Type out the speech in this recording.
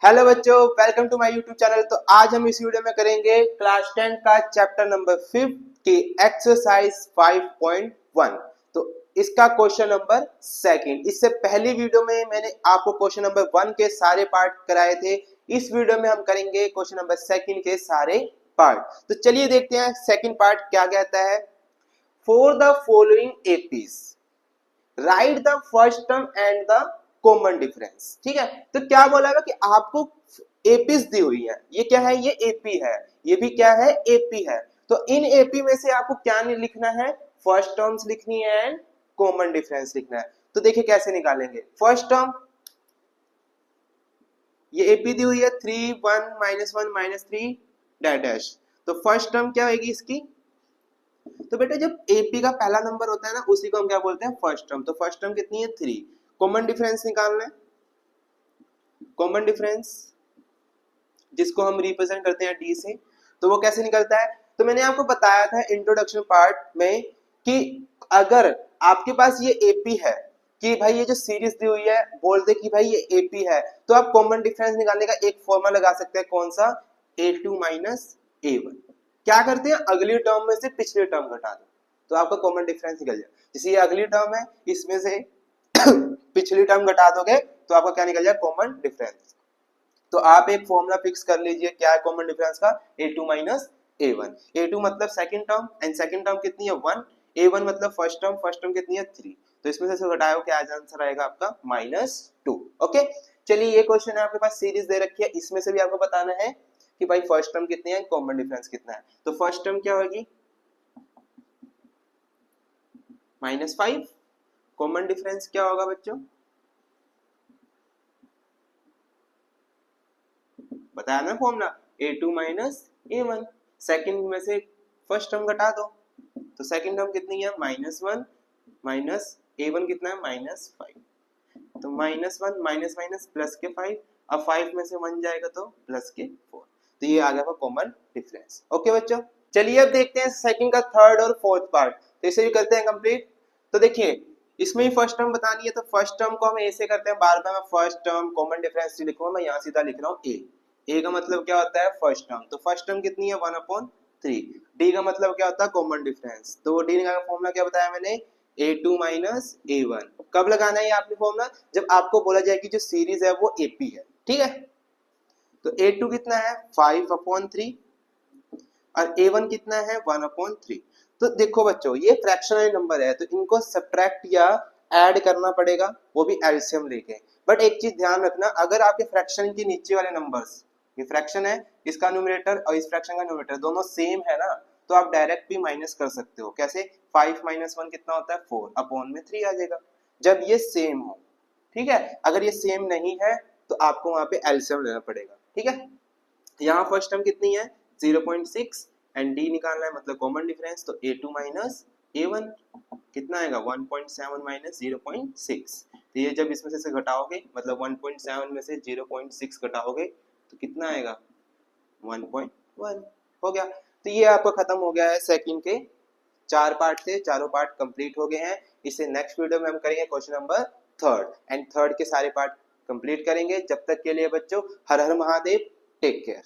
Hello बच्चों, welcome to my YouTube channel. तो आज हम इस वीडियो में करेंगे क्लास 10 का चैप्टर नंबर 5 की एक्सरसाइज 5.1। तो इसका क्वेश्चन नंबर सेकंड। इससे पहली वीडियो में मैंने आपको क्वेश्चन नंबर 1 के सारे पार्ट कराए थे। इस वीडियो में हम करेंगे क्वेश्चन नंबर सेकंड के सारे पार्ट। तो चलिए देखते हैं सेकंड पार्ट क्या कहता है। For the following APs right the first term and the common difference. ठीक है, तो क्या बोला कि आपको एपीज दी हुई है। ये क्या है? ये एपी है। ये भी क्या है? एपी है। तो इन एपी में से आपको क्या नहीं लिखना है? फर्स्ट टर्म्स लिखनी है एंड कॉमन डिफरेंस लिखना है। तो देखिए कैसे निकालेंगे। फर्स्ट टर्म, ये एपी दी हुई है 3 1 -1 -3 डैश। तो फर्स्ट टर्म क्या होगी इसकी? तो बेटा जब एपी का पहला नंबर होता है ना, उसी को हम क्या बोलते हैं? First term. तो फर्स्ट टर्म कितनी है? 3। कॉमन डिफरेंस निकालना है। कॉमन डिफरेंस जिसको हम रिप्रेजेंट करते हैं डी से, तो वो कैसे निकलता है? तो मैंने आपको बताया था इंट्रोडक्शन पार्ट में कि अगर आपके पास ये एपी है, कि भाई ये जो सीरीज दी हुई है, बोल दे कि भाई ये एपी है, तो आप कॉमन डिफरेंस निकालने का एक फॉर्मूला लगा सकते हैं। कौन सा? a2 - a1। क्या करते हैं? अगली टर्म में से पिछली टर्म घटा दो तो आपका कॉमन डिफरेंस निकल जाए। जैसे ये अगली टर्म है, इसमें से पिछली टर्म घटा दोगे तो आपका क्या निकल जाए? Common difference. तो आप एक फॉर्मूला फिक्स कर लीजिए। क्या है कॉमन डिफरेंस का? a2 - a1। a2 मतलब second term and second term कितनी है? 1। a1 मतलब फर्स्ट टर्म कितनी है? 3। तो इसमें से घटाओ, क्या आंसर आएगा आपका? -2। ओके, चलिए ये क्वेश्चन है आपके पास, सीरीज दे रखी है, इसमें से भी आपको बताना है कि भाई फर्स्ट टर्म कितनी है, कॉमन डिफरेंस कितना है। तो फर्स्ट टर्म क्या होगी? -5। कॉमन डिफरेंस क्या होगा बच्चों? बताया ना फॉर्मूला, a2 - a1। सेकंड में से फर्स्ट टर्म घटा दो तो सेकंड टर्म कितनी है? -1 माइनस a1 कितना है? -5। तो -1 माइनस माइनस प्लस के 5। अब 5 में से 1 जाएगा तो प्लस के 4। तो ये आ गया कॉमन डिफरेंस। ओके बच्चों, चलिए अब देखते हैं सेकंड का थर्ड और फोर्थ पार्ट। तो इसे भी करते हैं कंप्लीट। तो देखिए इसमें ही फर्स्ट टर्म बतानी है, तो फर्स्ट टर्म को हम ऐसे करते हैं। बार बार मैं फर्स्ट टर्म कॉमन डिफरेंस लिखूंगा, मैं यहाँ सीधा लिख रहा हूँ ए का मतलब क्या होता है? First term. तो फर्स्ट टर्म कितनी है? 1/3। डी का मतलब क्या होता है? Common difference. तो डी का फॉर्मूला क्या बताया मैंने? a2 - a1। कब लगाना है ये आपने फॉर्मूला? जब आपको बोला जाए कि जो सीरीज है वो एपी है। ठीक है, तो a2 कितना है? 5/3 और a1 कितना है? 1/3। तो देखो बच्चों, ये फ्रैक्शनल नंबर है तो इनको सब्ट्रैक्ट या ऐड करना पड़ेगा, वो भी एलसीएम लेके। बट एक चीज ध्यान रखना, अगर आपके फ्रैक्शन के नीचे वाले नंबर्स, ये फ्रैक्शन है, इसका न्यूमरेटर और इस फ्रैक्शन का न्यूमरेटर दोनों सेम है ना, तो आप डायरेक्ट भी माइनस कर सकते हो। कैसे? 5 - 1 कितना होता है? 4/3 आ जाएगा जब ये सेम हो। ठीक है, अगर ये सेम नहीं है तो आपको वहां पे एलसीएम लेना पड़ेगा। ठीक है, यहाँ फर्स्ट टर्म कितनी है? 0.6 एंड डी निकालना है, मतलब कॉमन डिफरेंस। तो a2 - a1 कितना आएगा? 1.7 - 0.6। तो ये जब इसमें से घटाओगे, मतलब 1.7 में से 0.6 घटाओगे तो कितना आएगा? 1.1 हो गया। तो ये आपका खत्म हो गया है सेकंड के 4 पार्ट से। चारों पार्ट कंप्लीट हो गए हैं। इसे नेक्स्ट वीडियो में हम करेंगे question number third, and third के सारे पार्ट कंप्लीट करेंगे। जब तक के लिए बच्चों, हर हर महादेव, टेक केयर।